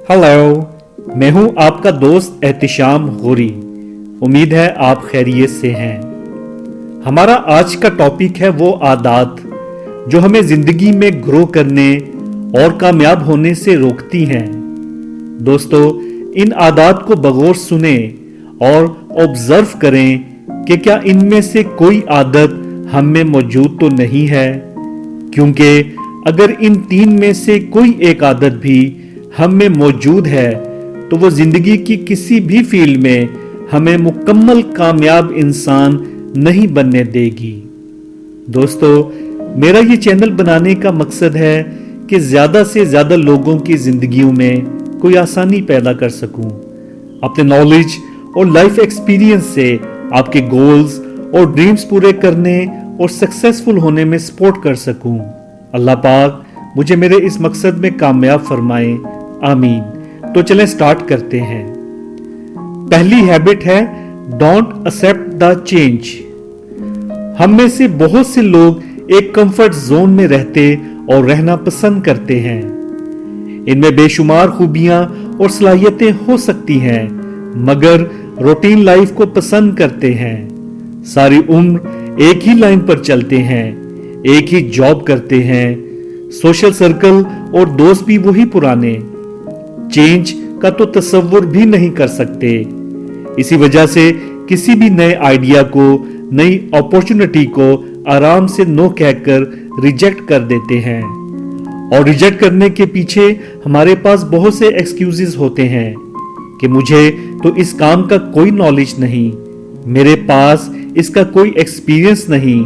Hello, मैं हूं आपका दोस्त एहतिशाम गोरी। उम्मीद है आप खैरियत से हैं। हमारा आज का टॉपिक है वो आदत जो हमें जिंदगी में ग्रो करने और कामयाब होने से रोकती हैं। दोस्तों, इन आदत को बगौर सुने और ऑब्जर्व करें कि क्या इनमें से कोई आदत हम में मौजूद तो नहीं है, क्योंकि अगर इन तीन में से कोई एक आदत भी हम में मौजूद है तो वो जिंदगी की किसी भी फील्ड में हमें मुकम्मल कामयाब इंसान नहीं बनने देगी। दोस्तों, मेरा ये चैनल बनाने का मकसद है कि ज्यादा से ज्यादा लोगों की जिंदगियों में कोई आसानी पैदा कर सकूं, अपने नॉलेज और लाइफ एक्सपीरियंस से आपके गोल्स और ड्रीम्स पूरे करने और सक्सेसफुल होने में सपोर्ट कर सकूं। अल्लाह पाक मुझे मेरे इस मकसद में कामयाब फरमाए, आमीन। तो चलें स्टार्ट करते हैं। पहली हैबिट है डोंट एक्सेप्ट द चेंज। हम में से बहुत से लोग एक कंफर्ट जोन में रहते और रहना पसंद करते हैं। इनमें बेशुमार खूबियां और सलाहियतें हो सकती हैं, मगर रूटीन लाइफ को पसंद करते हैं। सारी उम्र एक ही लाइन पर चलते हैं, एक ही जॉब करते हैं, सोशल सर्कल और दोस्त भी वही पुराने। चेंज का तो तसव्वुर भी नहीं कर सकते। इसी वजह से किसी भी नए आइडिया को, नई अपॉर्चुनिटी को आराम से नो कहकर रिजेक्ट कर देते हैं। और रिजेक्ट करने के पीछे हमारे पास बहुत से एक्सक्यूजेस होते हैं कि मुझे तो इस काम का कोई नॉलेज नहीं, मेरे पास इसका कोई एक्सपीरियंस नहीं,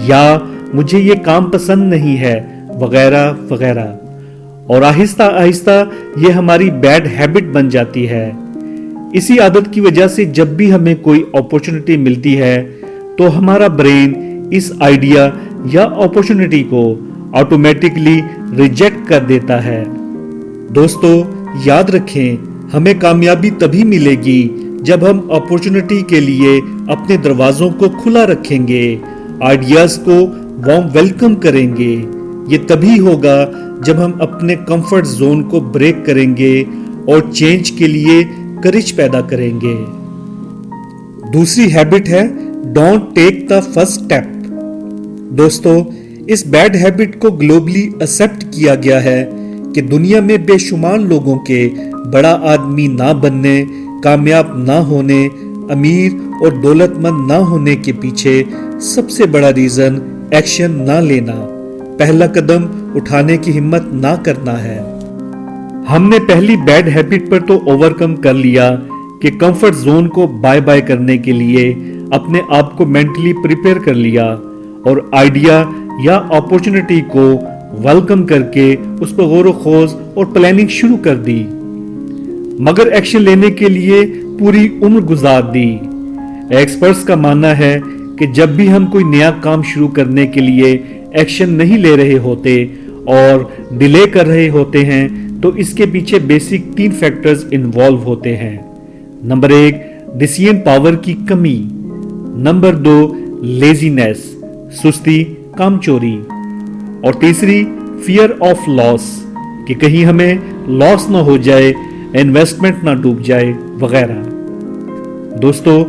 या मुझे ये काम पसंद नहीं है, वगैरह वगैरह। और आहिस्ता आहिस्ता ये हमारी बैड हैबिट बन जाती है। इसी आदत की वजह से जब भी हमें कोई अपॉर्चुनिटी मिलती है तो हमारा ब्रेन इस आइडिया या अपॉर्चुनिटी को ऑटोमेटिकली रिजेक्ट कर देता है। दोस्तों, याद रखें, हमें कामयाबी तभी मिलेगी जब हम अपॉर्चुनिटी के लिए अपने दरवाजों को खुला रखेंगे, आइडियाज को वार्म वेलकम करेंगे। ये तभी होगा जब हम अपने कंफर्ट जोन को ब्रेक करेंगे और चेंज के लिए करेज पैदा करेंगे। दूसरी हैबिट है don't take the first step. दोस्तों, इस बैड हैबिट को ग्लोबली एक्सेप्ट किया गया है कि दुनिया में बेशुमार लोगों के बड़ा आदमी ना बनने, कामयाब ना होने, अमीर और दौलतमंद ना होने के पीछे सबसे बड़ा रीजन एक्शन ना लेना, पहला कदम उठाने की हिम्मत ना करना है। हमने पहली बैड हैबिट पर तो ओवरकम कर लिया कि कंफर्ट जोन को बाय बाय करने के लिए अपने आप को मेंटली प्रिपेयर कर लिया और आइडिया या अपॉर्चुनिटी को वेलकम करके उस पर गौर खोज और प्लानिंग शुरू कर दी, मगर एक्शन लेने के लिए पूरी उम्र गुजार दी। एक्सपर्ट्स का मानना है कि जब भी हम कोई नया काम शुरू करने के लिए एक्शन नहीं ले रहे होते और डिले कर रहे होते हैं तो इसके पीछे बेसिक 3 फैक्टर्स इन्वॉल्व होते हैं। नंबर 1, डिसीजन पावर की कमी। नंबर 2, लेजीनेस, सुस्ती, कामचोरी। और तीसरी, फियर ऑफ लॉस, कि कहीं हमें लॉस ना हो जाए, इन्वेस्टमेंट ना डूब जाए, वगैरह। दोस्तों,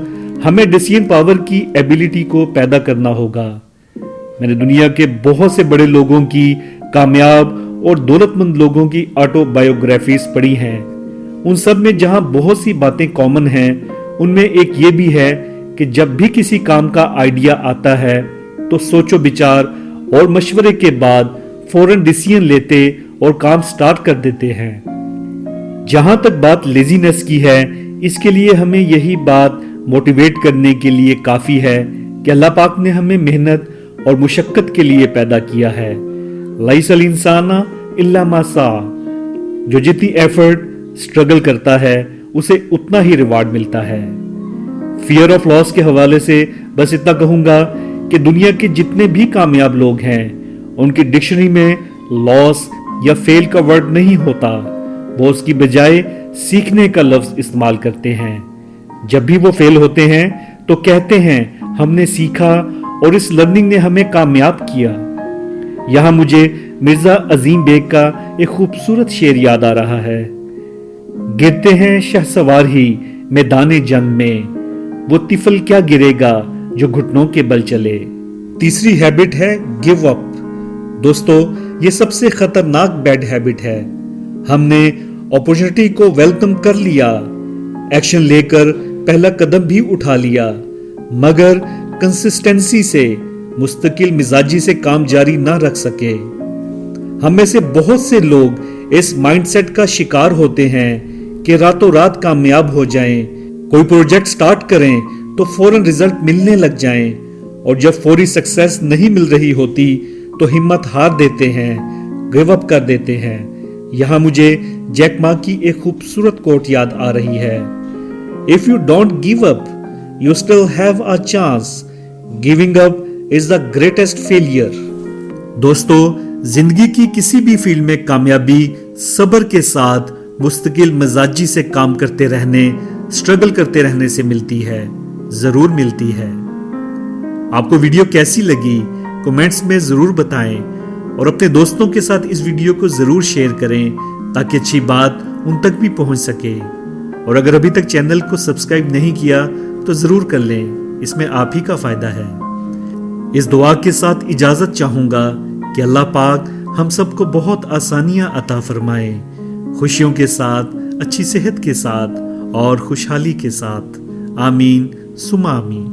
हमें डिसीजन पावर की एबिलिटी को पैदा करना होगा। मैंने दुनिया के बहुत से बड़े लोगों की, कामयाब और दौलतमंद लोगों की ऑटोबायोग्राफीज पढ़ी हैं। उन सब में जहां बहुत सी बातें कॉमन हैं, उनमें एक ये भी है कि जब भी किसी काम का आइडिया आता है तो सोचो विचार और मशवरे के बाद फौरन डिसीजन लेते और काम स्टार्ट कर देते हैं। जहां तक बात लेजीनेस की है, इसके लिए हमें यही बात मोटिवेट करने के लिए काफी है कि अल्लाह पाक ने हमें मेहनत और मुशक्कत के लिए पैदा किया है। लाइसल इंसाना इल्ला मा सा, जो जितनी एफर्ट स्ट्रगल करता है उसे उतना ही रिवार्ड मिलता है। फियर ऑफ लॉस के हवाले से बस इतना कहूंगा कि दुनिया के जितने भी कामयाब लोग हैं उनकी डिक्शनरी में लॉस या फेल का वर्ड नहीं होता, वो उसकी बजाय सीखने का लफ्ज इस्तेमाल करते हैं। जब भी वो फेल होते हैं तो कहते हैं हमने सीखा और इस लर्निंग ने हमें कामयाब किया। यहां मुझे مرزا عظیم بیگ کا ایک خوبصورت شعر یاد آ رہا ہے. گرتے ہیں شہسوار ہی میدان جنگ میں، وہ طفل کیا گرے گا جو گھٹنوں کے بل چلے. تیسری ہیبٹ ہے گیو اپ. دوستو، یہ سب سے خطرناک بیڈ ہیبٹ ہے. ہم نے اپورچونٹی کو ویلکم کر لیا، ایکشن لے کر پہلا قدم بھی اٹھا لیا، مگر کنسسٹنسی سے، مستقل مزاجی سے کام جاری نہ رکھ سکے. ہم میں سے بہت سے لوگ اس مائنڈ سیٹ کا شکار ہوتے ہیں کہ راتوں رات کامیاب ہو جائیں، کوئی پروجیکٹ سٹارٹ کریں تو فوراً رزلٹ ملنے لگ جائیں، اور جب فوری سکسیس نہیں مل رہی ہوتی تو ہمت ہار دیتے ہیں، گیو اپ کر دیتے ہیں. یہاں مجھے جیک ما کی ایک خوبصورت کوٹ یاد آ رہی ہے. If you don't give up, you still have a chance. Giving up is the greatest failure. دوستو، زندگی کی کسی بھی فیلڈ میں کامیابی صبر کے ساتھ مستقل مزاجی سے کام کرتے رہنے، سٹرگل کرتے رہنے سے ملتی ہے، ضرور ملتی ہے. آپ کو ویڈیو کیسی لگی کومنٹس میں ضرور بتائیں، اور اپنے دوستوں کے ساتھ اس ویڈیو کو ضرور شیئر کریں تاکہ اچھی بات ان تک بھی پہنچ سکے. اور اگر ابھی تک چینل کو سبسکرائب نہیں کیا تو ضرور کر لیں، اس میں آپ ہی کا فائدہ ہے. اس دعا کے ساتھ اجازت چاہوں گا کہ اللہ پاک ہم سب کو بہت آسانیاں عطا فرمائے، خوشیوں کے ساتھ، اچھی صحت کے ساتھ اور خوشحالی کے ساتھ. آمین ثم آمین.